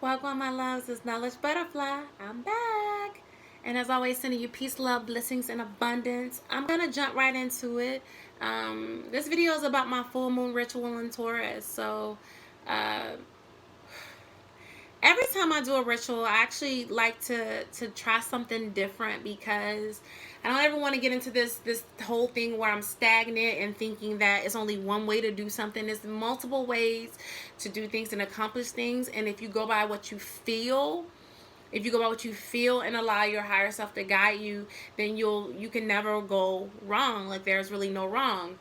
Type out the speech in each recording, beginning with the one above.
Welcome, my loves. It's Knowledge Butterfly. I'm back. And as always, sending you peace, love, blessings, and abundance. I'm going to jump right into it. This video is about my full moon ritual in Taurus. So, uh, every time I do a ritual, I actually like to try something different because I don't ever want to get into this whole thing where I'm stagnant and thinking that it's only one way to do something. There's multiple ways to do things and accomplish things, and if you go by what you feel, and allow your higher self to guide you, then you can never go wrong. Like, there's really no wrong.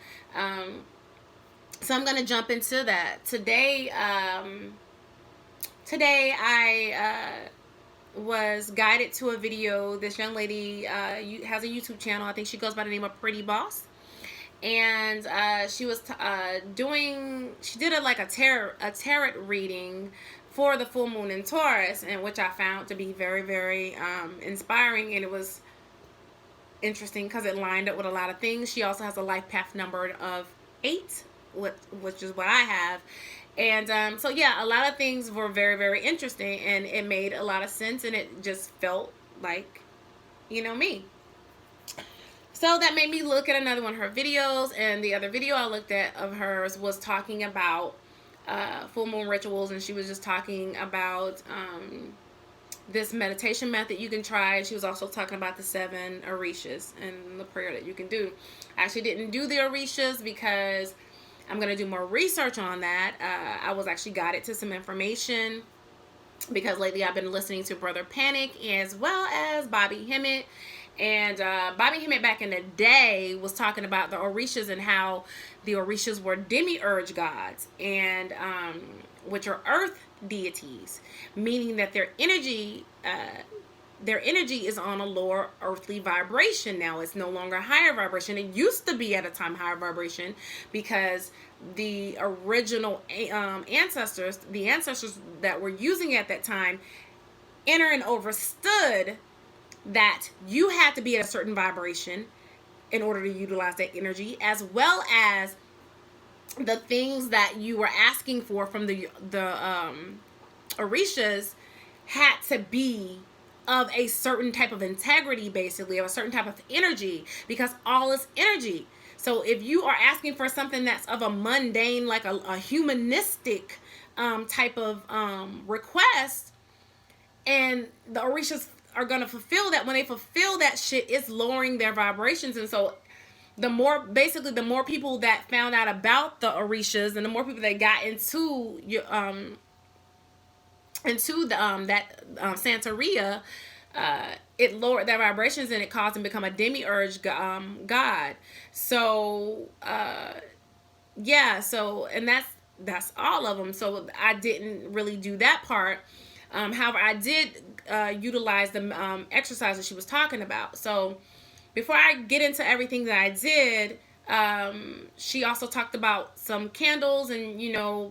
So I'm gonna jump into that today. Today I was guided to a video. This young lady has a YouTube channel. I think she goes by the name of Pretty Boss, and she was she did a tarot reading for the full moon in Taurus, and which I found to be very, very inspiring, and it was interesting because it lined up with a lot of things. She also has a life path number of 8, which is what I have. And so yeah, a lot of things were very, very interesting, and it made a lot of sense, and it just felt like, me. So that made me look at another one of her videos, and the other video I looked at of hers was talking about full moon rituals, and she was just talking about this meditation method you can try. She was also talking about the 7 orishas and the prayer that you can do. I actually didn't do the orishas because I'm going to do more research on that. I was actually guided to some information because lately I've been listening to Brother Panic as well as Bobby Hemmett. And Bobby Hemmett back in the day was talking about the orishas and how the orishas were demiurge gods, and which are earth deities, meaning that their energy is on a lower earthly vibration. Now it's no longer higher vibration. It used to be at a time higher vibration because the original ancestors, the ancestors that were using it at that time, entered and overstood that you had to be at a certain vibration in order to utilize that energy, as well as the things that you were asking for from the orishas had to be of a certain type of integrity, basically, of a certain type of energy, because all is energy. So if you are asking for something that's of a mundane, like a humanistic type of request, and the orishas are going to fulfill that, when they fulfill that shit, it's lowering their vibrations. And so the more people that found out about the orishas, and the more people that got into Santeria, it lowered their vibrations, and it caused them to become a demiurge god. So yeah, so, and that's all of them. So I didn't really do that part. However, I did utilize the exercises she was talking about. So before I get into everything that I did, she also talked about some candles, and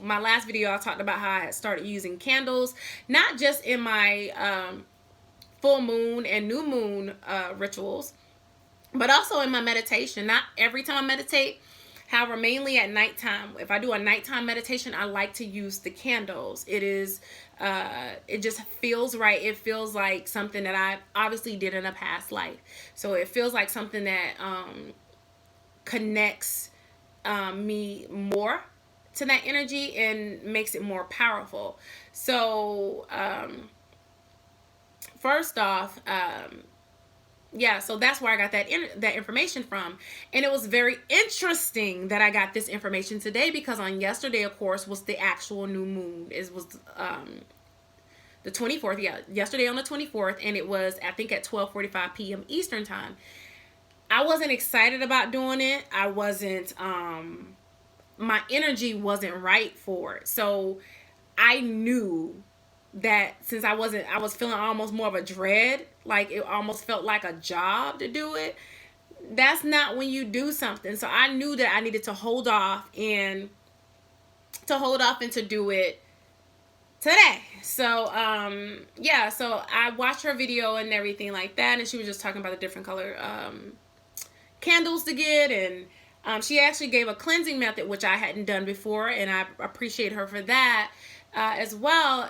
my last video I talked about how I had started using candles, not just in my full moon and new moon rituals, but also in my meditation. Not every time I meditate, however, mainly at nighttime. If I do a nighttime meditation, I like to use the candles. It just feels right. It feels like something that I obviously did in a past life. So it feels like something that connects me more to that energy and makes it more powerful. So first off, yeah, so that's where I got that information from. And it was very interesting that I got this information today, because on yesterday, of course, was the actual new moon. It was the 24th. Yeah, yesterday on the 24th, and it was, I think, at 12:45 p.m. Eastern time. I wasn't excited about doing it. I wasn't, my energy wasn't right for it. So I knew that since I was feeling almost more of a dread, like it almost felt like a job to do it. That's not when you do something. So I knew that I needed to hold off and to do it today. So yeah, so I watched her video and everything like that, and she was just talking about the different color candles to get, and she actually gave a cleansing method, which I hadn't done before, and I appreciate her for that as well.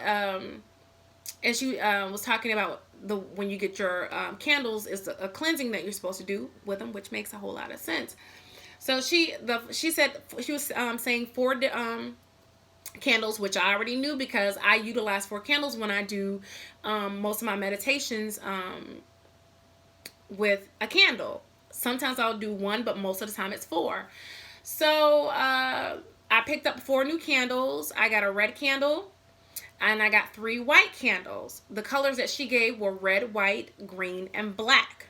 and she was talking about the when you get your candles is a cleansing that you're supposed to do with them, which makes a whole lot of sense. So she said she was saying four candles, which I already knew because I utilize four candles when I do most of my meditations with a candle. Sometimes I'll do one, but most of the time it's four. So I picked up four new candles. I got a red candle, and I got three white candles. The colors that she gave were red, white, green, and black,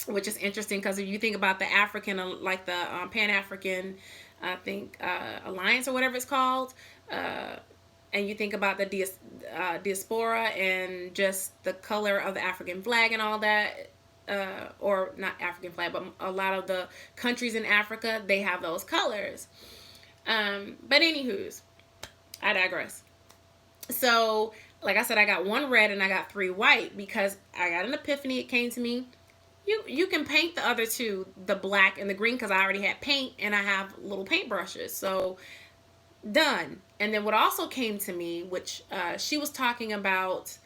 which is interesting because if you think about the African, like the Pan-African, I think, Alliance or whatever it's called, and you think about the diaspora and just the color of the African flag and all that, or not African flag, but a lot of the countries in Africa, they have those colors. But anywho's, I digress. So, like I said, I got one red and I got three white because I got an epiphany. It came to me. You can paint the other two, the black and the green, because I already had paint and I have little paint brushes. So, done. And then what also came to me, which she was talking about,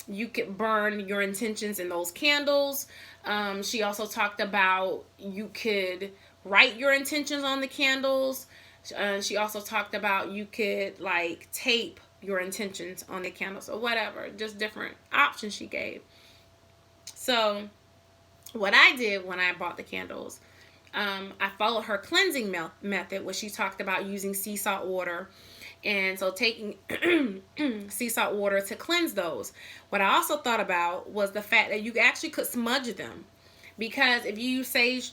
you could burn your intentions in those candles. She also talked about you could write your intentions on the candles. She also talked about you could like tape your intentions on the candles or whatever, just different options she gave. So what I did when I bought the candles, I followed her cleansing method, where she talked about using sea salt water. And so taking sea salt water to cleanse those. What I also thought about was the fact that you actually could smudge them. Because if you use sage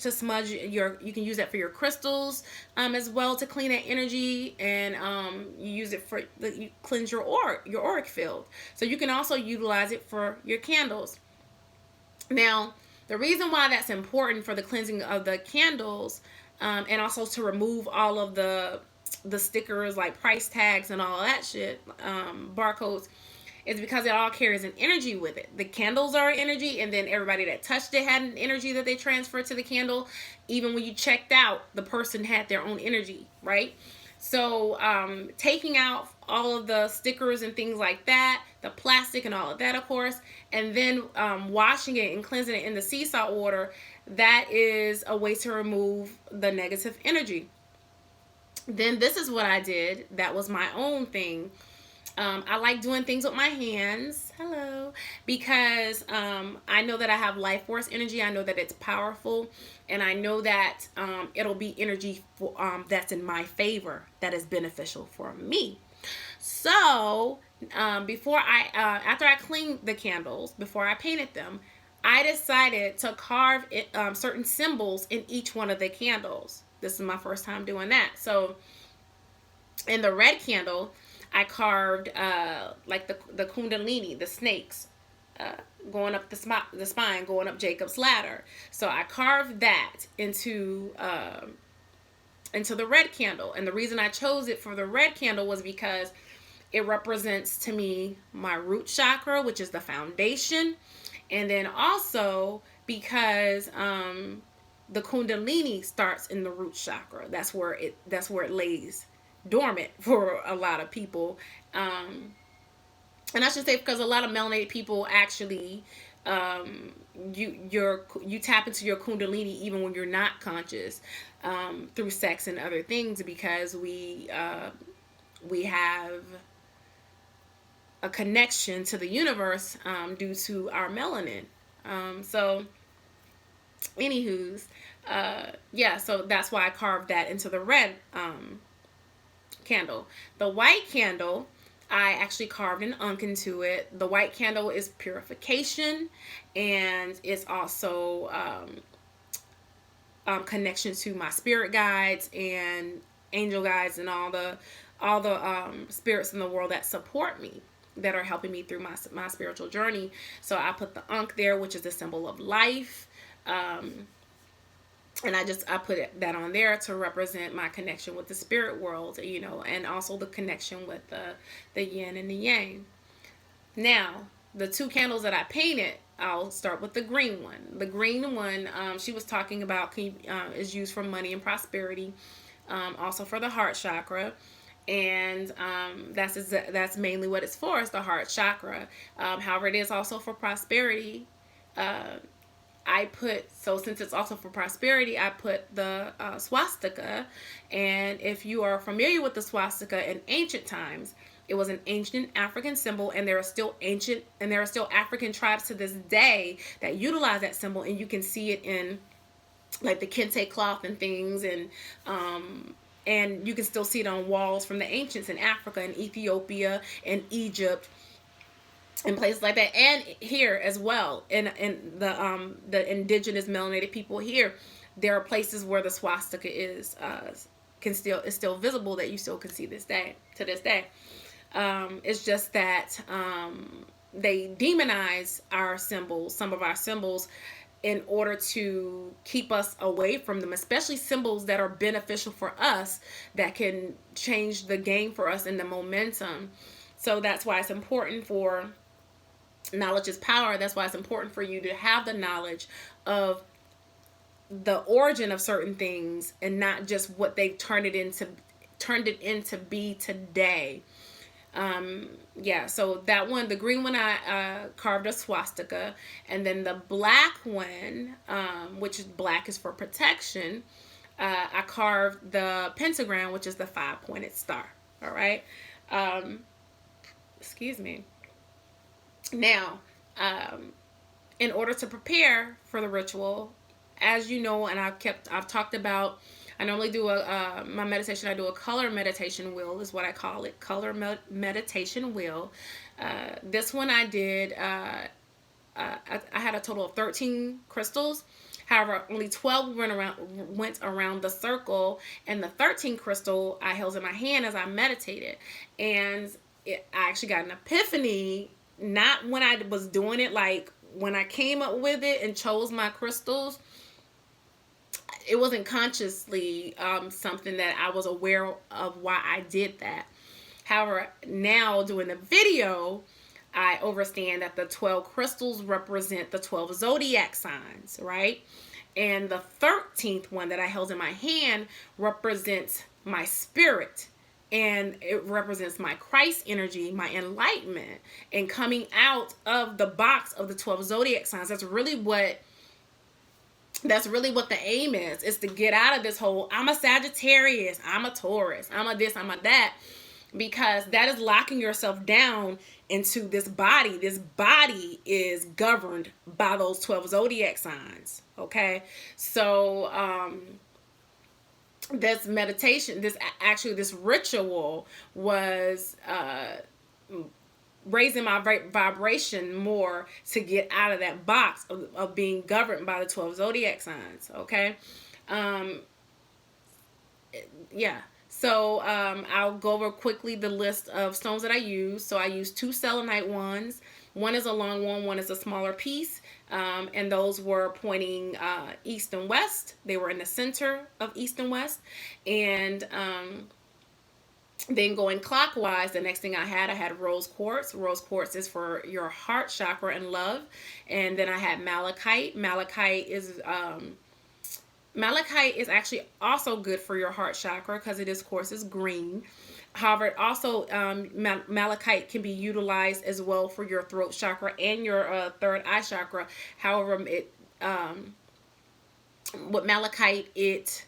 to smudge you can use that for your crystals as well to clean that energy, and you use it for you cleanse your auric field. So you can also utilize it for your candles. Now, the reason why that's important for the cleansing of the candles, and also to remove all of the stickers like price tags and all of that shit, barcodes, is because it all carries an energy with it. The candles are energy, and then everybody that touched it had an energy that they transferred to the candle. Even when you checked out, the person had their own energy, right? So taking out all of the stickers and things like that, the plastic and all of that, of course, and then washing it and cleansing it in the sea salt water, that is a way to remove the negative energy. Then this is what I did. That was my own thing. I like doing things with my hands. Hello. Because I know that I have life force energy. I know that it's powerful. And I know that it'll be energy that's in my favor, that is beneficial for me. So after I cleaned the candles, before I painted them, I decided to carve certain symbols in each one of the candles. This is my first time doing that. So in the red candle, I carved like the kundalini, the snakes, going up the spine, going up Jacob's ladder. So I carved that into the red candle. And the reason I chose it for the red candle was because it represents to me my root chakra, which is the foundation. And then also because the kundalini starts in the root chakra. That's where it lays dormant for a lot of people. And I should say, because a lot of melanated people actually you tap into your kundalini even when you're not conscious, through sex and other things, because we have a connection to the universe due to our melanin. So anywho's, yeah, so that's why I carved that into the red candle. The white candle, I actually carved an Ankh into it. The white candle is purification, and it's also connection to my spirit guides and angel guides and all the spirits in the world that support me, that are helping me through my spiritual journey. So I put the Ankh there, which is the symbol of life. And I put that on there to represent my connection with the spirit world, and also the connection with the yin and the yang. Now, the two candles that I painted, I'll start with the green one. The green one, she was talking about is used for money and prosperity, also for the heart chakra. And that's mainly what it's for, is the heart chakra. However, it is also for prosperity. uh, since it's also for prosperity, I put the swastika. And if you are familiar with the swastika in ancient times, it was an ancient African symbol, and there are still African tribes to this day that utilize that symbol, and you can see it in like the kente cloth and things, and you can still see it on walls from the ancients in Africa and Ethiopia and Egypt and places like that, and here as well in the indigenous melanated people here. There are places where the swastika is still visible, that you still can see this day to this day. It's just that they demonize our symbols, some of our symbols, in order to keep us away from them, especially symbols that are beneficial for us, that can change the game for us in the momentum. So that's why it's important for knowledge is power. That's why it's important for you to have the knowledge of the origin of certain things, and not just what they've turned it into be today. Yeah, so that one, the green one, I carved a swastika, and then the black one, which is black is for protection, I carved the pentagram, which is the 5-pointed star. All right. Excuse me. Now, in order to prepare for the ritual, as you know, and I've talked about, I normally do my meditation. I do a color meditation wheel, is what I call it, color meditation wheel. This one I did. I had a total of 13 crystals. However, only 12 went around the circle, and the 13th crystal I held in my hand as I meditated. And I actually got an epiphany, not when I was doing it, like when I came up with it and chose my crystals. It wasn't consciously something that I was aware of why I did that. However, now doing the video, I understand that the 12 crystals represent the 12 zodiac signs, right? And the 13th one that I held in my hand represents my spirit. And it represents my Christ energy, my enlightenment, and coming out of the box of the 12 zodiac signs. That's really what the aim is to get out of this whole, I'm a Sagittarius, I'm a Taurus, I'm a this, I'm a that, because that is locking yourself down into this body. This body is governed by those 12 zodiac signs. Okay. So, this meditation, this ritual was, raising my vibration more to get out of that box of being governed by the 12 zodiac signs. Okay. Yeah. So I'll go over quickly the list of stones that I use. So I use 2 selenite ones. One is a long one is a smaller piece. And those were pointing east and west. They were in the center of east and west. And then going clockwise, the next thing I had rose quartz. Rose quartz is for your heart chakra and love. And then I had malachite. Malachite is actually also good for your heart chakra, because it is, of course, is green. However, it also malachite can be utilized as well for your throat chakra and your third eye chakra. However, with malachite, it's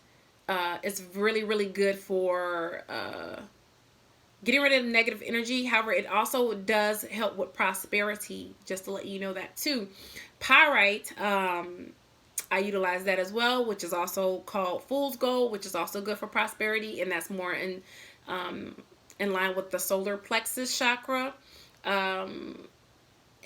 really, really good for getting rid of negative energy. However, it also does help with prosperity, just to let you know that too. Pyrite, I utilize that as well, which is also called fool's gold, which is also good for prosperity, and that's more in line with the solar plexus chakra.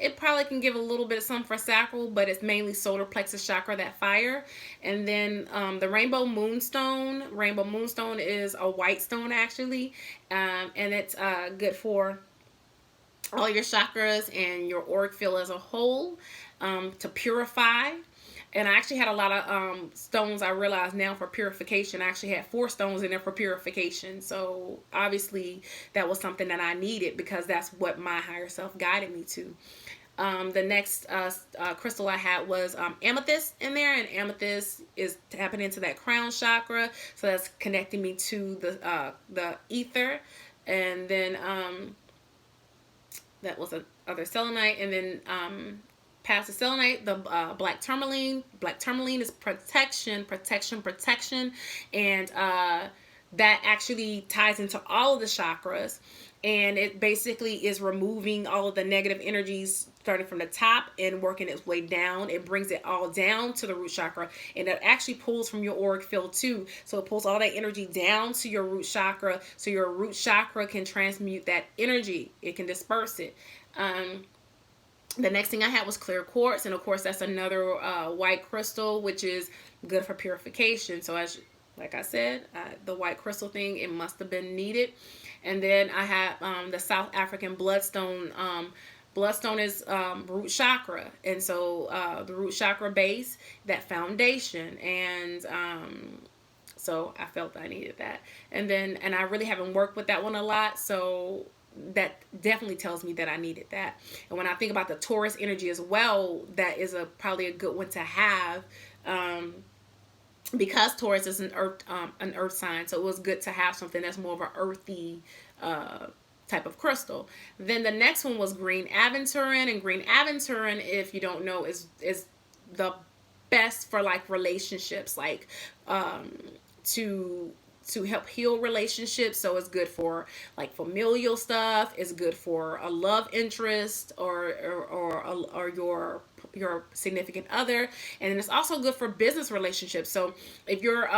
It probably can give a little bit of some for sacral, but it's mainly solar plexus chakra, that fire. And then the rainbow moonstone. Rainbow moonstone is a white stone, actually, and it's good for all your chakras and your auric field as a whole, to purify. And I actually had a lot of stones, I realize now, for purification. I actually had 4 stones in there for purification. So obviously that was something that I needed, because that's what my higher self guided me to. The next crystal I had was amethyst in there, and amethyst is tapping into that crown chakra, so that's connecting me to the ether. And then that was other selenite, and then past the selenite, the black tourmaline. Black tourmaline is protection, protection, protection, and that actually ties into all of the chakras, and it basically is removing all of the negative energies starting from the top and working its way down. It brings it all down to the root chakra, and it actually pulls from your auric field too. So it pulls all that energy down to your root chakra, so your root chakra can transmute that energy. It can disperse it. The next thing I had was clear quartz, and of course that's another white crystal, which is good for purification. So as like I said, the white crystal thing, it must have been needed. And then I have the South African bloodstone. Bloodstone is root chakra, and so the root chakra base, that foundation, and so I felt I needed that. And I really haven't worked with that one a lot, so that definitely tells me that I needed that. And when I think about the Taurus energy as well, that is probably a good one to have. Because Taurus is an earth sign, so it was good to have something that's more of an earthy type of crystal. Then the next one was green aventurine, and green aventurine, if you don't know, is the best for like relationships, like to help heal relationships. So it's good for like familial stuff. It's good for a love interest or your significant other. And then it's also good for business relationships. So if you're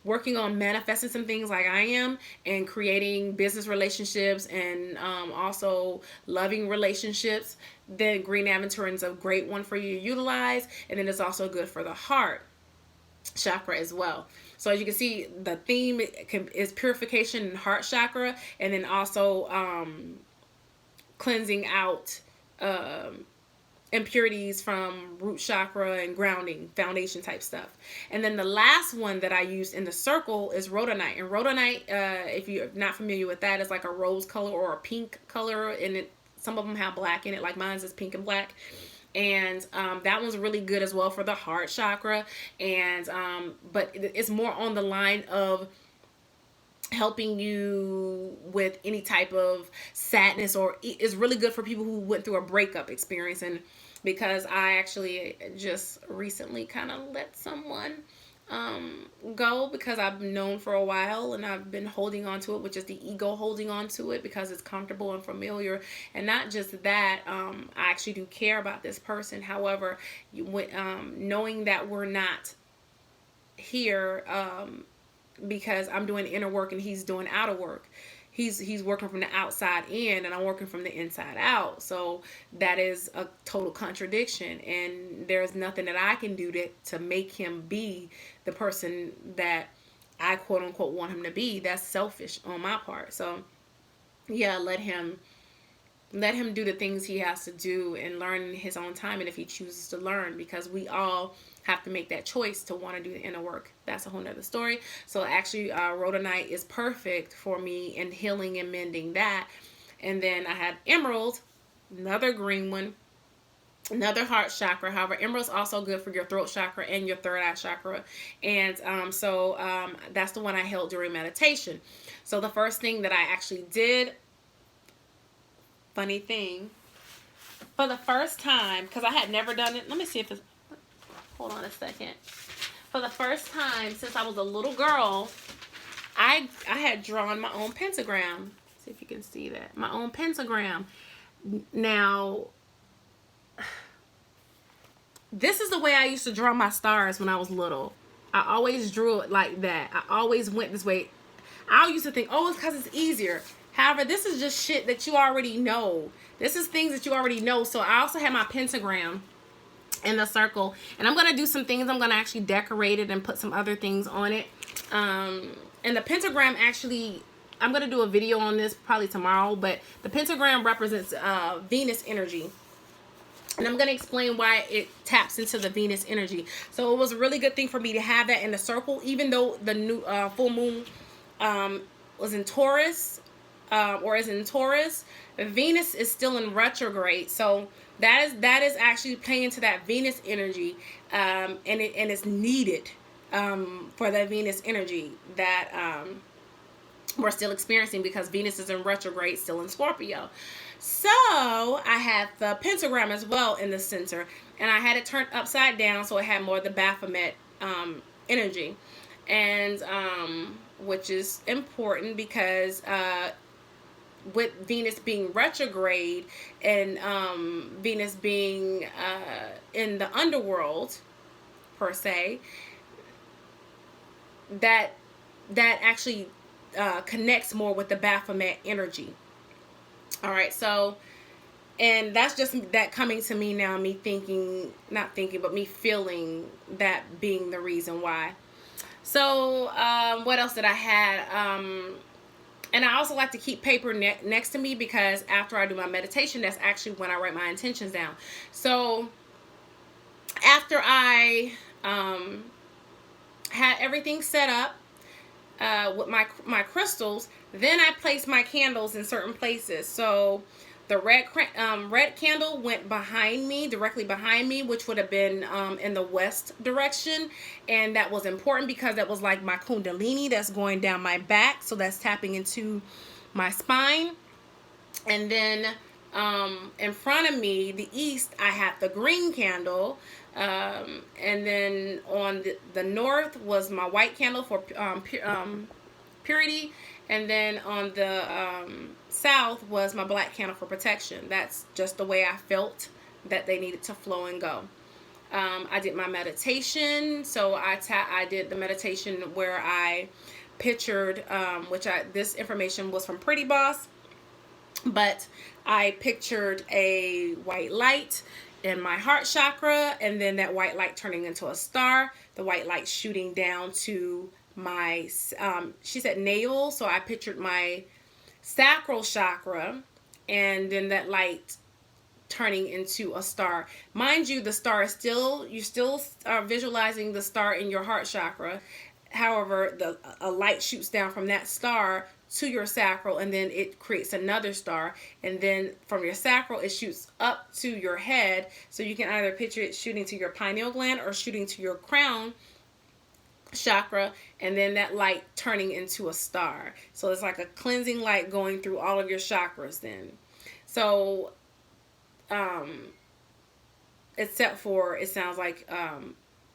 working on manifesting some things like I am, and creating business relationships, and also loving relationships, then green aventurine is a great one for you to utilize. And then it's also good for the heart chakra as well. So as you can see, the theme is purification and heart chakra, and then also cleansing out impurities from root chakra and grounding, foundation type stuff. And then the last one that I used in the circle is rhodonite. And rhodonite, if you're not familiar with that, is like a rose color or a pink color, and some of them have black in it, like mine's is pink and black. And that one's really good as well for the heart chakra. And but it's more on the line of helping you with any type of sadness, or it's really good for people who went through a breakup experience. And because I actually just recently kind of let someone go, because I've known for a while and I've been holding on to it, which is the ego holding on to it because it's comfortable and familiar. And not just that, I actually do care about this person. However, knowing that we're not here because I'm doing inner work and he's doing outer work. He's working from the outside in, and I'm working from the inside out. So that is a total contradiction, and there's nothing that I can do to make him be the person that I quote unquote want him to be. That's selfish on my part. So yeah, let him do the things he has to do and learn in his own time, and if he chooses to learn, because we all have to make that choice to want to do the inner work. That's a whole nother story. So actually rhodonite is perfect for me in healing and mending that. And then I had emerald, another green one, another heart chakra. However, emerald's also good for your throat chakra and your third eye chakra. And so that's the one I held during meditation. So the first thing that I actually did, funny thing, for the first time, because I had never done it. Let me see if it's, hold on a second. For the first time since I was a little girl, I had drawn my own pentagram. See if you can see that. My own pentagram. Now, this is the way I used to draw my stars when I was little. I always drew it like that. I always went this way. I used to think, oh, it's because it's easier. However, this is just shit that you already know. This is things that you already know. So I also had my pentagram in the circle, and I'm going to do some things. I'm going to actually decorate it and put some other things on it. And the pentagram, actually, I'm going to do a video on this probably tomorrow, but the pentagram represents Venus energy. And I'm going to explain why it taps into the Venus energy. So it was a really good thing for me to have that in the circle, even though the new full moon was in Taurus. or is in Taurus, Venus is still in retrograde. So that is actually playing into that Venus energy, and it's needed for that Venus energy that we're still experiencing, because Venus is in retrograde, still in Scorpio. So I had the pentagram as well in the center, and I had it turned upside down so it had more of the Baphomet energy, and which is important because with Venus being retrograde and Venus being in the underworld per se, that actually connects more with the Baphomet energy. All right, so, and that's just that coming to me now, me thinking, not thinking, but me feeling that being the reason why. So what else did I had? And I also like to keep paper next to me, because after I do my meditation, that's actually when I write my intentions down. So after I had everything set up with my crystals, then I placed my candles in certain places. So the red candle went behind me, directly behind me, which would have been in the west direction. And that was important because that was like my kundalini that's going down my back. So that's tapping into my spine. And then in front of me, the east, I had the green candle. And then on the north was my white candle for purity. And then on the south was my black candle for protection. That's just the way I felt that they needed to flow and go. I did my meditation. So I did the meditation where I pictured, this information was from Pretty Boss, but I pictured a white light in my heart chakra, and then that white light turning into a star, the white light shooting down to my she said navel, so I pictured my sacral chakra, and then that light turning into a star. Mind you, the star is still, you still are visualizing the star in your heart chakra. However, a light shoots down from that star to your sacral, and then it creates another star, and then from your sacral it shoots up to your head. So you can either picture it shooting to your pineal gland or shooting to your crown chakra, and then that light turning into a star. So it's like a cleansing light going through all of your chakras then. So except for, it sounds like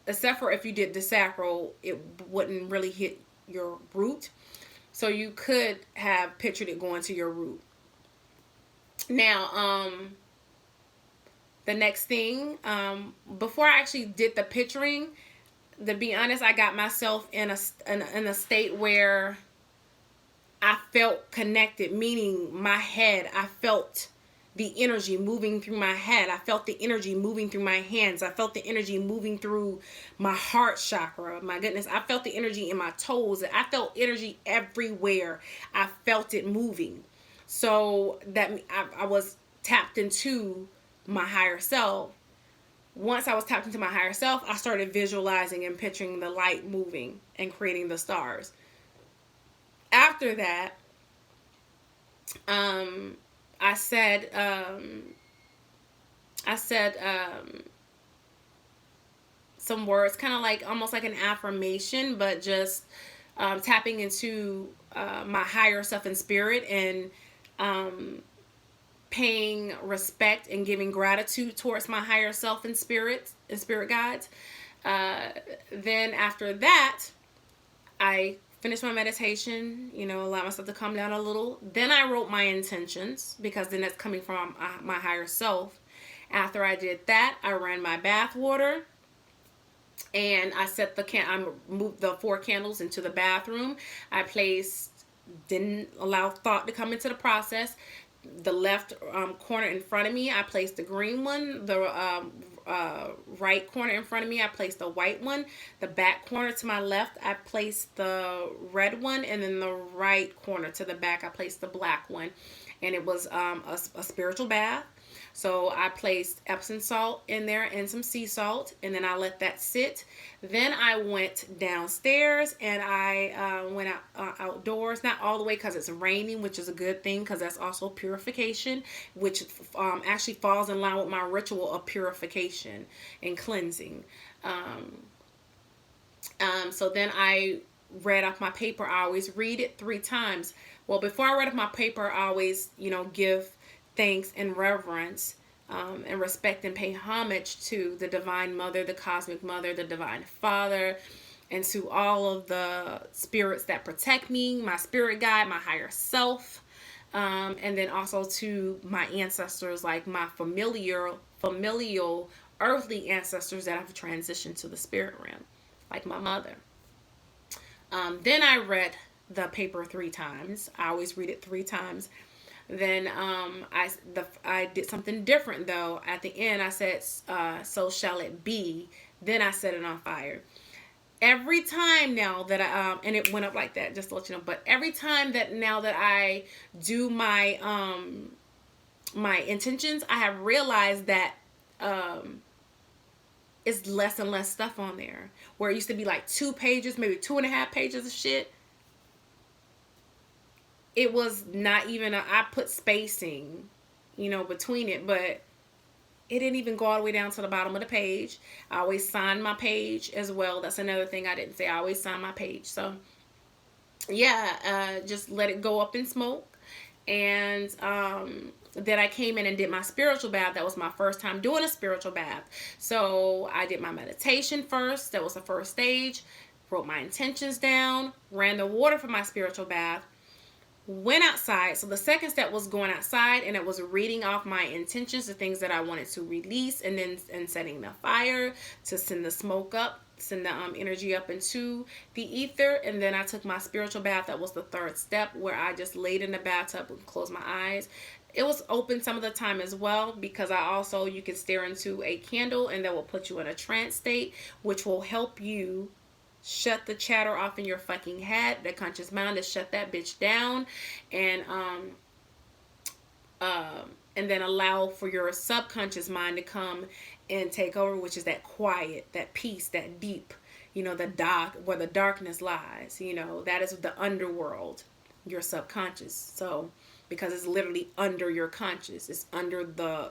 except for if you did the sacral, it wouldn't really hit your root. So you could have pictured it going to your root. Now, the next thing, before I actually did the picturing, to be honest, I got myself in a state where I felt connected, meaning my head, I felt the energy moving through my head. I felt the energy moving through my hands. I felt the energy moving through my heart chakra. My goodness, I felt the energy in my toes. I felt energy everywhere. I felt it moving. So that I was tapped into my higher self. Once I was tapped into my higher self, I started visualizing and picturing the light moving and creating the stars. After that, I said some words, kind of like almost like an affirmation, but just tapping into my higher self and spirit, and paying respect and giving gratitude towards my higher self and spirit guides. Then after that, I finished my meditation, allow myself to calm down a little. Then I wrote my intentions, because then that's coming from my higher self. After I did that, I ran my bath water, and I set I moved the 4 candles into the bathroom. I didn't allow thought to come into the process. The left corner in front of me, I placed the green one. The right corner in front of me, I placed the white one. The back corner to my left, I placed the red one. And then the right corner to the back, I placed the black one. And it was a spiritual bath. So I placed Epsom salt in there and some sea salt, and then I let that sit. Then I went downstairs and I went outdoors, not all the way because it's raining, which is a good thing because that's also purification, which actually falls in line with my ritual of purification and cleansing. So then I read off my paper. I always read it 3 times. Well, before I read off my paper, I always, give thanks and reverence and respect and pay homage to the Divine Mother, the Cosmic Mother, the Divine Father, and to all of the spirits that protect me, my spirit guide, my higher self, and then also to my ancestors, like my familial earthly ancestors that have transitioned to the spirit realm, like my mother. Then I read the paper 3 times. I always read it 3 times. Then I did something different though. At the end, I said, "So shall it be." Then I set it on fire. Every time now that and it went up like that, just to let you know. But every time that now that I do my my intentions, I have realized that it's less and less stuff on there. Where it used to be like 2 pages, maybe 2.5 pages of shit. It was not even I put spacing, between it, but it didn't even go all the way down to the bottom of the page. I always sign my page as well. That's another thing I didn't say. I always sign my page. So yeah, just let it go up in smoke. And then I came in and did my spiritual bath. That was my first time doing a spiritual bath. So I did my meditation first. That was the first stage. Wrote my intentions down. Ran the water for my spiritual bath. Went outside. So the second step was going outside, and it was reading off my intentions, the things that I wanted to release, and then setting the fire to send the smoke up, send the energy up into the ether. And then I took my spiritual bath. That was the third step, where I just laid in the bathtub and closed my eyes. It was open some of the time as well, because you can stare into a candle, and that will put you in a trance state, which will help you shut the chatter off in your fucking head. The conscious mind to shut that bitch down, and then allow for your subconscious mind to come and take over, which is that quiet, that peace, that deep, the dark, where the darkness lies. That is the underworld, your subconscious. So because it's literally under your conscious, it's under the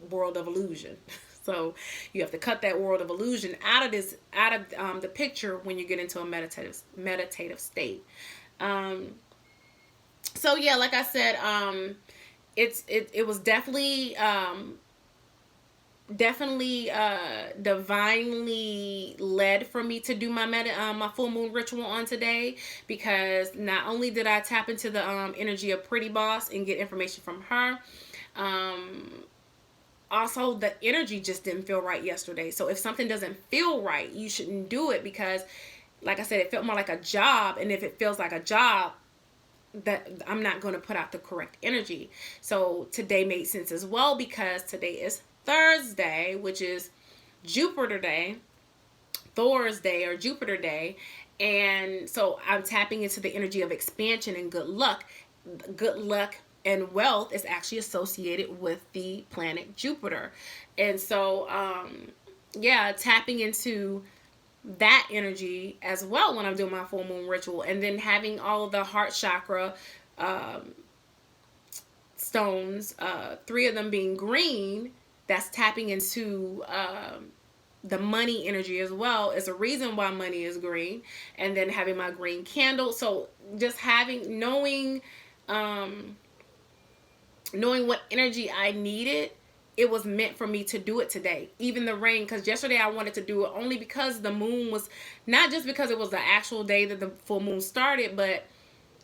world of illusion. So you have to cut that world of illusion out of the picture when you get into a meditative state. So yeah, like I said, it was definitely divinely led for me to do my full moon ritual on today, because not only did I tap into the energy of Pretty Boss and get information from her, also the energy just didn't feel right yesterday. So if something doesn't feel right, you shouldn't do it, because like I said, it felt more like a job, and if it feels like a job, that I'm not going to put out the correct energy. So today made sense as well, because today is Thursday, which is Jupiter Day, Thor's Day or Jupiter Day. And so I'm tapping into the energy of expansion and good luck. Good luck and wealth is actually associated with the planet Jupiter. And so, yeah, tapping into that energy as well when I'm doing my full moon ritual. And then having all of the heart chakra stones, 3 of them being green, that's tapping into the money energy as well, is a reason why money is green. And then having my green candle. So just knowing what energy I needed, it was meant for me to do it today. Even the rain, because yesterday I wanted to do it only because the moon was, not just because it was the actual day that the full moon started, but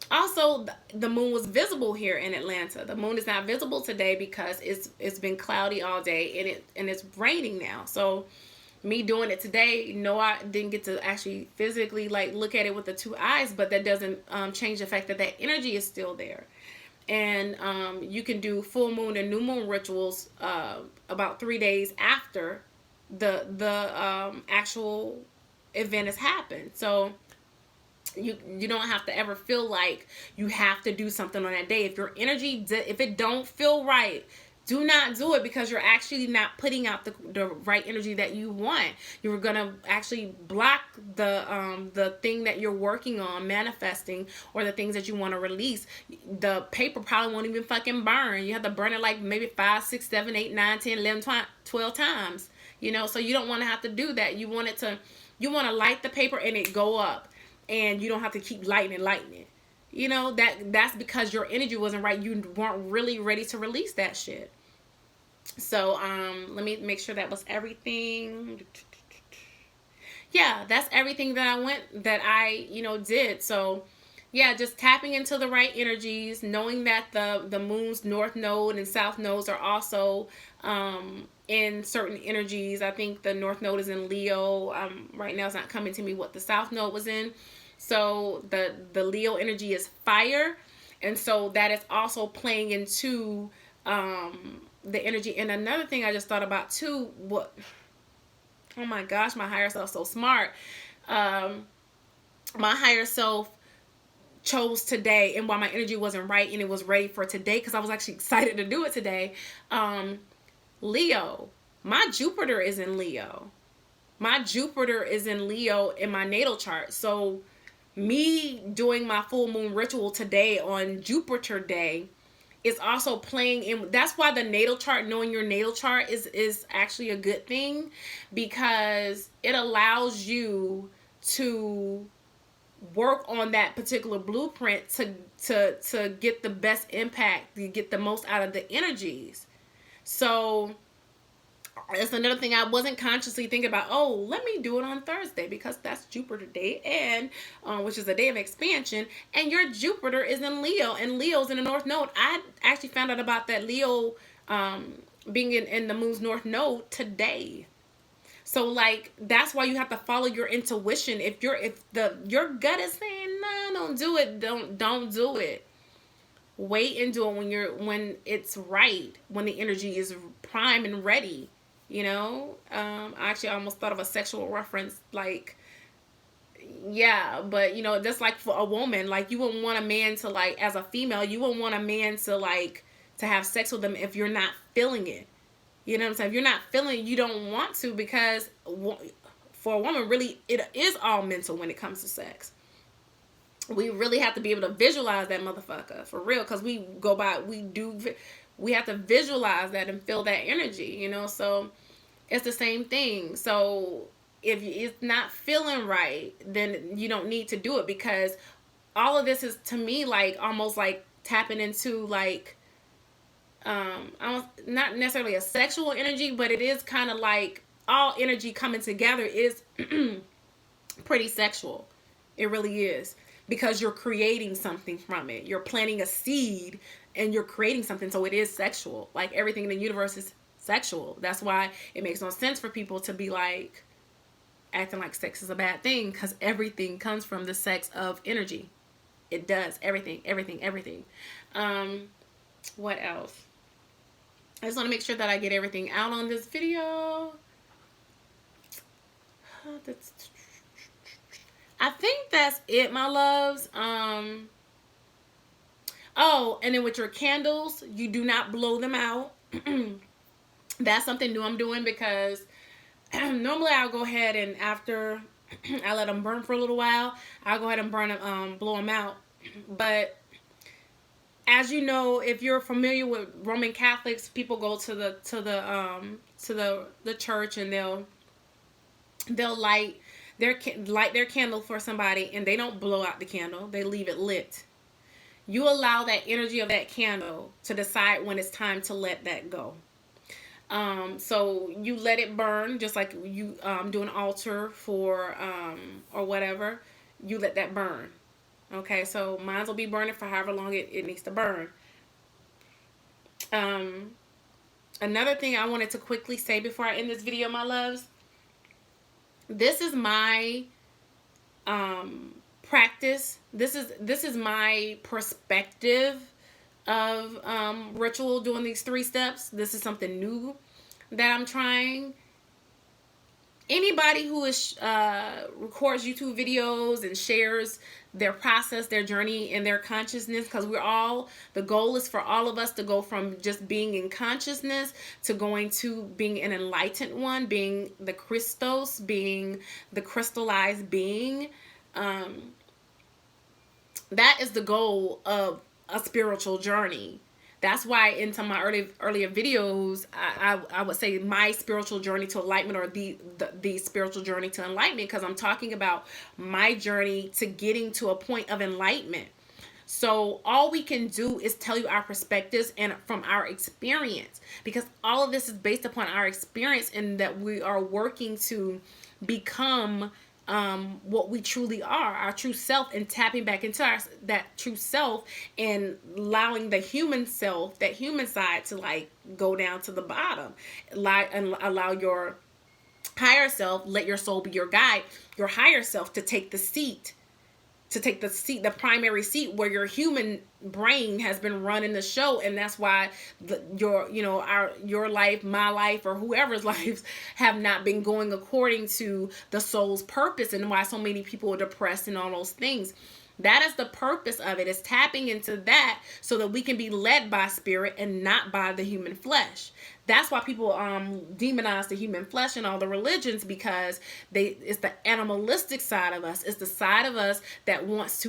also the moon was visible here in Atlanta. The moon is not visible today because it's been cloudy all day, and it's raining now. So me doing it today, no, I didn't get to actually physically look at it with the 2 eyes, but that doesn't change the fact that that energy is still there. And you can do full moon and new moon rituals about 3 days after the actual event has happened. So you don't have to ever feel like you have to do something on that day. If your energy, if it don't feel right, do not do it, because you're actually not putting out the right energy that you want. You're gonna actually block the thing that you're working on manifesting, or the things that you want to release. The paper probably won't even fucking burn. You have to burn it like maybe 5, 6, 7, 8, 9, 10, 11, 12 times, you know. So you don't want to have to do that. You want to light the paper and it go up, and you don't have to keep lighting it. You know, that's because your energy wasn't right. You weren't really ready to release that shit. So let me make sure that was everything. Yeah, that's everything that I did. So yeah, just tapping into the right energies, knowing that the moon's north node and south nodes are also in certain energies. I think the north node is in Leo. Right now it's not coming to me what the south node was in. So the Leo energy is fire, and so that is also playing into the energy. And another thing I just thought about too, oh my gosh, my higher self so smart. My higher self chose today, and while my energy wasn't right and it was ready for today, because I was actually excited to do it today, Leo, my Jupiter is in Leo. My Jupiter is in Leo in my natal chart. So me doing my full moon ritual today on Jupiter day is also playing in. That's why the natal chart, knowing your natal chart is actually a good thing, because it allows you to work on that particular blueprint to get the best impact, to get the most out of the energies. So that's another thing I wasn't consciously thinking about. Oh, let me do it on Thursday, because that's Jupiter day, and which is a day of expansion, and your Jupiter is in Leo, and Leo's in the North Node. I actually found out about that Leo being in the moon's North Node today. So like, that's why you have to follow your intuition. If your gut is saying no, don't do it, don't do it. Wait and do it when it's right, when the energy is prime and ready. You know, I actually almost thought of a sexual reference, like, yeah, but you know, just like for a woman, like, you wouldn't want a man to, like, as a female, you wouldn't want a man to, like, to have sex with them if you're not feeling it. You know what I'm saying? If you're not feeling it, you don't want to, because for a woman, really, it is all mental when it comes to sex. We really have to be able to visualize that motherfucker, for real, because we have to visualize that and feel that energy, you know. So it's the same thing. So if it's not feeling right, then you don't need to do it, because all of this is, to me, like, almost like tapping into, like, not necessarily a sexual energy, but it is kind of like all energy coming together is pretty sexual. It really is, because you're creating something from it. You're planting a seed and you're creating something, so it is sexual. Like, everything in the universe is sexual. That's why it makes no sense for people to be like acting like sex is a bad thing, because everything comes from the sex of energy. It does. Everything. What else? I just want to make sure that I get everything out on this video. I think that's it, my loves. Oh, and then with your candles, you do not blow them out. That's something new I'm doing, because normally I'll go ahead and, after I let them burn for a little while, I'll go ahead and blow them out. But as you know, if you're familiar with Roman Catholics, people go to the church, and they'll light their candle for somebody, and they don't blow out the candle. They leave it lit. You allow that energy of that candle to decide when it's time to let that go. So you let it burn, just like you do an altar for or whatever. You let that burn. Okay, so mine will be burning for however long it needs to burn. Another thing I wanted to quickly say before I end this video, my loves, this is my practice. This is my perspective of ritual, doing these 3 steps. This is something new that I'm trying. Anybody who is records YouTube videos and shares their process, their journey, and their consciousness, because the goal is for all of us to go from just being in consciousness to going to being an enlightened one, being the Christos, being the crystallized being. That is the goal of a spiritual journey. That's why in some of my earlier videos, I would say my spiritual journey to enlightenment, or the spiritual journey to enlightenment, because I'm talking about my journey to getting to a point of enlightenment. So all we can do is tell you our perspectives and from our experience, because all of this is based upon our experience, and that we are working to become what we truly are, our true self, and tapping back into that true self, and allowing the human self, that human side, to like go down to the bottom, and allow your higher self, let your soul be your guide, your higher self to take the seat, the primary seat, where your human brain has been running the show. And that's why your life, my life, or whoever's lives have not been going according to the soul's purpose, and why so many people are depressed and all those things. That is the purpose of it, is tapping into that so that we can be led by spirit and not by the human flesh. That's why people demonize the human flesh in all the religions, because it's the animalistic side of us. It's the side of us that wants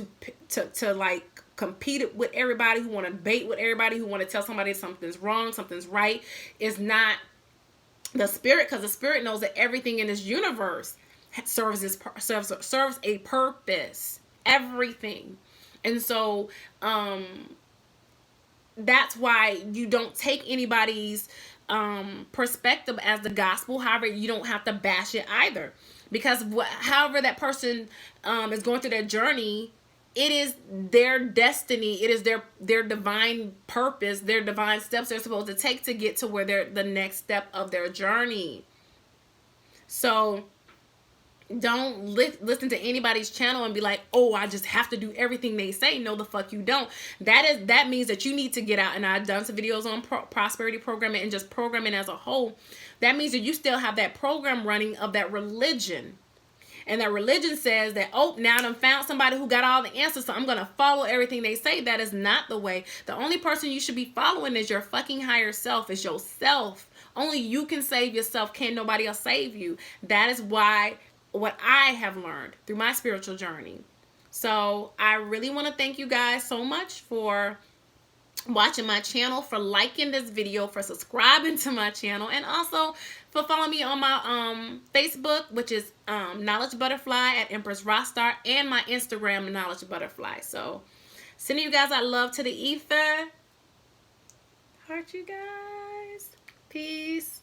to like compete with everybody, who want to debate with everybody, who want to tell somebody something's wrong, something's right. Is not the spirit, because the spirit knows that everything in this universe serves a purpose. Everything. And so that's why you don't take anybody's perspective as the gospel. However, you don't have to bash it either, because however that person is going through their journey, it is their destiny, it is their divine purpose, their divine steps they're supposed to take to get to where they're the next step of their journey. So don't listen to anybody's channel and be like, oh, I just have to do everything they say. No, the fuck you don't. That means that you need to get out. And I've done some videos on prosperity programming and just programming as a whole. That means that you still have that program running of that religion. And that religion says that, oh, now I've found somebody who got all the answers, so I'm going to follow everything they say. That is not the way. The only person you should be following is your fucking higher self, is yourself. Only you can save yourself. Can't nobody else save you. That is what I have learned through my spiritual journey. So I really want to thank you guys so much for watching my channel, for liking this video, for subscribing to my channel, and also for following me on my Facebook, which is Knowledge Butterfly at Empress Rockstar, and my Instagram, Knowledge Butterfly. So sending you guys out love to the ether. Heart, you guys. Peace.